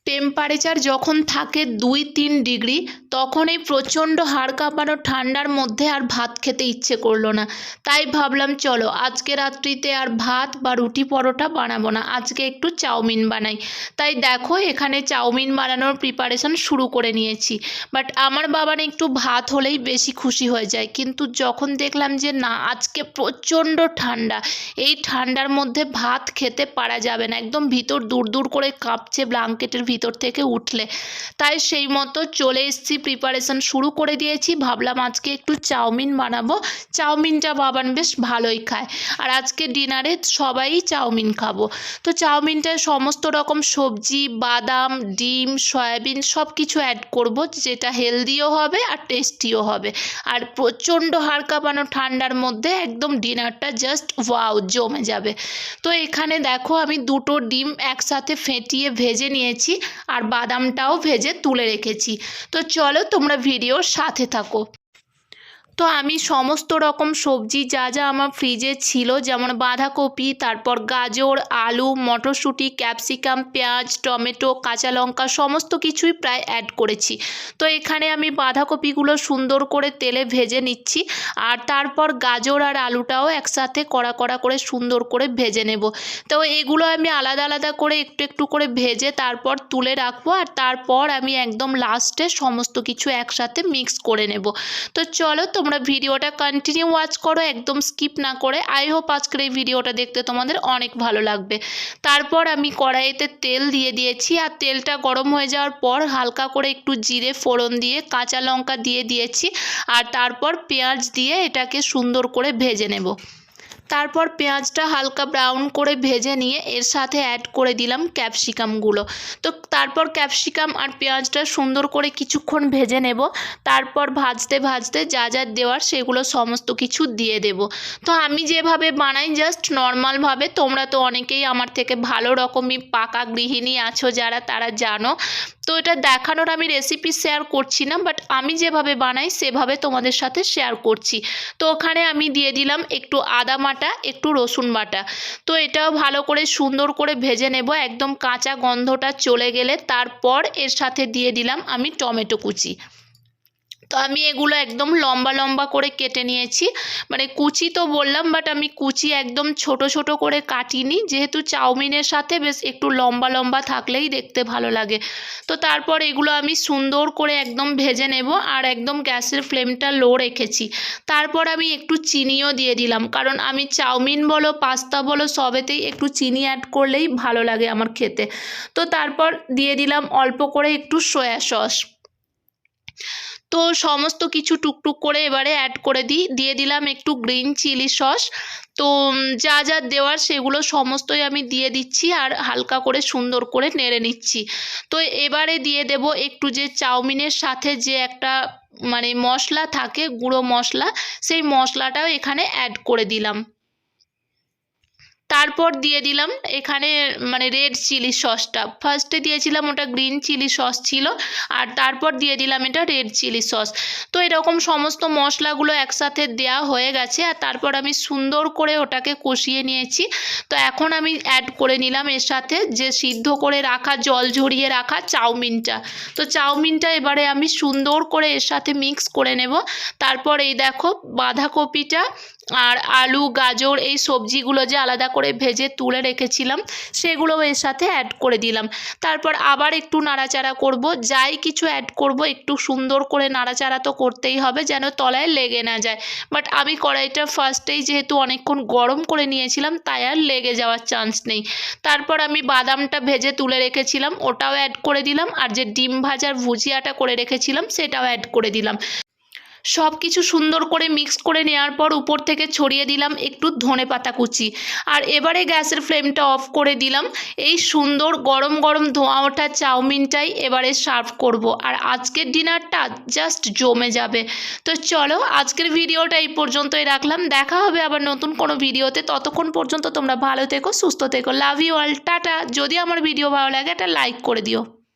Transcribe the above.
Temperature যখন থাকে 2-3 degree তখন এই প্রচণ্ড হাড় কাঁপানো ঠান্ডার মধ্যে আর ভাত খেতে ইচ্ছে করলো না। তাই ভাবলাম চলো আজকে রাত্রিতে আর ভাত বা রুটি পরোটা বানাবো না, আজকে একটু চাউমিন বানাই। তাই দেখো এখানে চাউমিন বানানোর প্রিপারেশন শুরু করে নিয়েছি। বাট আমার বাবার একটু ভাত হলেই বেশি খুশি হয়ে যায়, কিন্তু যখন দেখলাম যে না আজকে প্রচণ্ড ঠান্ডা, এই ঠান্ডার মধ্যে ভাত খেতে পারা যাবে না, একদম ভিতর দূর দূর করে কাঁপছে ব্ল্যাঙ্কেটের ভিতর থেকে উঠলে। তাই সেই মতো চলে এসেছি, প্রিপারেশন শুরু করে দিয়েছি। ভাবলাম আজকে একটু চাউমিন বানাবো, চাউমিনটা বাবান বেশ ভালোই খায়, আর আজকে ডিনারে সবাই চাউমিন খাবো। তো চাউমিনটায় সমস্ত রকম সবজি, বাদাম, ডিম, সয়াবিন সব কিছু অ্যাড করব, যেটা হেলদিও হবে আর টেস্টিও হবে। আর প্রচণ্ড হাড় কাঁপানো ঠান্ডার মধ্যে একদম ডিনারটা জাস্ট ওয়াও, জমে যাবে। তো এখানে দেখো আমি 2টো ডিম একসাথে ফেটিয়ে ভেজে নিয়েছি, আর বাদামটাও ভেজে তুলে রেখেছি। তো চলো তোমরা ভিডিওর সাথে থাকো। তো আমি সমস্ত রকম সবজি যা যা আমার ফ্রিজে ছিল, যেমন বাঁধাকপি, তারপর গাজর, আলু, মটরশুঁটি, ক্যাপসিকাম, পেঁয়াজ, টমেটো, কাঁচা লঙ্কা সমস্ত কিছুই প্রায় অ্যাড করেছি। তো এখানে আমি বাঁধাকপিগুলো সুন্দর করে তেলে ভেজে নিচ্ছি, আর তারপর গাজর আর আলুটাও একসাথে কড়া কড়া করে সুন্দর করে ভেজে নেব। তো এগুলো আমি আলাদা আলাদা করে একটু একটু করে ভেজে তারপর তুলে রাখবো, আর তারপর আমি একদম লাস্টে সমস্ত কিছু একসাথে মিক্স করে নেব। তো চলো তোমরা ভিডিওটা কন্টিনিউ ওয়াচ করো, একদম স্কিপ না করে। আই হোপ আজকের এই ভিডিওটা দেখতে তোমাদের অনেক ভালো লাগবে। তারপর আমি কড়াইতে তেল দিয়ে দিয়েছি, আর তেলটা গরম হয়ে যাওয়ার পর হালকা করে একটু জিরে ফোড়ন দিয়ে কাঁচা লঙ্কা দিয়ে দিয়েছি, আর তারপর পেঁয়াজ দিয়ে এটাকে সুন্দর করে ভেজে নেব। তারপর পেঁয়াজটা হালকা ব্রাউন করে ভেজে নিয়ে এর সাথে অ্যাড করে দিলাম ক্যাপসিকামগুলো। তো তারপর ক্যাপসিকাম আর পেঁয়াজটা সুন্দর করে কিছুক্ষণ ভেজে নেব। তারপর ভাজতে ভাজতে যা যা দেওয়ার সেগুলো সমস্ত কিছু দিয়ে দেব। তো আমি যেভাবে বানাই জাস্ট নর্মালভাবে, তোমরা তো অনেকেই আমার থেকে ভালো রকমই পাকা গৃহিণী আছো যারা, তারা জানো। তো এটা দেখানোর আমি রেসিপি শেয়ার করছি না, বাট আমি যেভাবে বানাই সেভাবে তোমাদের সাথে শেয়ার করছি। তো ওখানে আমি দিয়ে দিলাম একটু আদা বাটা, একটু রসুন বাটা। তো এটাও ভালো করে সুন্দর করে ভেজে নেব, একদম কাঁচা গন্ধটা চলে গেলে তারপর এর সাথে দিয়ে দিলাম আমি টমেটো কুচি। তো আমি এগুলো একদম লম্বা লম্বা করে কেটে নিয়েছি, মানে কুচি তো বললাম, বাট আমি কুচি একদম ছোট ছোট করে কাটিনি, যেহেতু চাউমিনের সাথে বেশ একটু লম্বা লম্বা থাকলেই দেখতে ভালো লাগে। তো তারপর এগুলো আমি সুন্দর করে একদম ভেজে নেব, আর একদম গ্যাসের ফ্লেমটা লো রেখেছি। তারপর আমি একটু চিনিও দিয়ে দিলাম, কারণ আমি চাউমিন বলো পাস্তা বলো সবেতেই একটু চিনি অ্যাড করলেই ভালো লাগে আমার খেতে। তো তারপর দিয়ে দিলাম অল্প করে একটু সয়া সস। তো সমস্ত কিছু টুকটুক করে এবারে অ্যাড করে দিয়ে দিলাম একটু গ্রিন চিলি সস। তো যা যা দেওয়ার সেগুলো সমস্তই আমি দিয়ে দিচ্ছি, আর হালকা করে সুন্দর করে নেড়ে নিচ্ছি। তো এবারে দিয়ে দেব একটু যে চাউমিনের সাথে যে একটা মানে মশলা থাকে, গুঁড়ো মশলা, সেই মশলাটাও এখানে অ্যাড করে দিলাম। তারপর দিয়ে দিলাম এখানে মানে রেড চিলি সসটা, ফার্স্টে দিয়েছিলাম ওটা গ্রিন চিলি সস ছিল, আর তারপর দিয়ে দিলাম এটা রেড চিলি সস। তো এরকম সমস্ত মশলাগুলো একসাথে দেওয়া হয়ে গেছে, আর তারপর আমি সুন্দর করে ওটাকে কষিয়ে নিয়েছি। তো এখন আমি অ্যাড করে নিলাম এর সাথে যে সিদ্ধ করে রাখা, জল ঝরিয়ে রাখা চাউমিনটা। তো চাউমিনটা এবারে আমি সুন্দর করে এর সাথে মিক্স করে নেব। তারপর এই দেখো বাঁধাকপিটা আর আলু, গাজর, এই সবজিগুলো যে আলাদা করে ভেজে তুলে রেখেছিলাম সেগুলো এর সাথে অ্যাড করে দিলাম। তারপর আবার একটু নাড়াচাড়া করব, যাই কিছু অ্যাড করব একটু সুন্দর করে নাড়াচাড়া তো করতেই হবে যেন তলায় লেগে না যায়। বাট আমি কড়াইটা ফার্স্টেই যেহেতু অনেকক্ষণ গরম করে নিয়েছিলাম, তাই আর লেগে যাওয়ার চান্স নেই। তারপর আমি বাদামটা ভেজে তুলে রেখেছিলাম ওটাও অ্যাড করে দিলাম, আর যে ডিম ভাজার ভুজিয়াটা করে রেখেছিলাম সেটাও অ্যাড করে দিলাম। সব কিছু সুন্দর করে মিক্স করে নেওয়ার পর উপর থেকে ছড়িয়ে দিলাম একটু ধনেপাতা কুচি, আর এবারে গ্যাসের ফ্লেমটা অফ করে দিলাম। এই সুন্দর গরম গরম ধোঁয়া ওঠা চাউমিনটাই এবারে সার্ভ করব, আর আজকের ডিনারটা জাস্ট জমে যাবে। তো চলো আজকের ভিডিওটা এই পর্যন্তই রাখলাম, দেখা হবে আবার নতুন কোনো ভিডিওতে। ততক্ষণ পর্যন্ত তোমরা ভালো থেকো, সুস্থ থেকো, লাভ ইউ অল, টাটা। যদি আমার ভিডিও ভালো লাগে একটা লাইক করে দিও।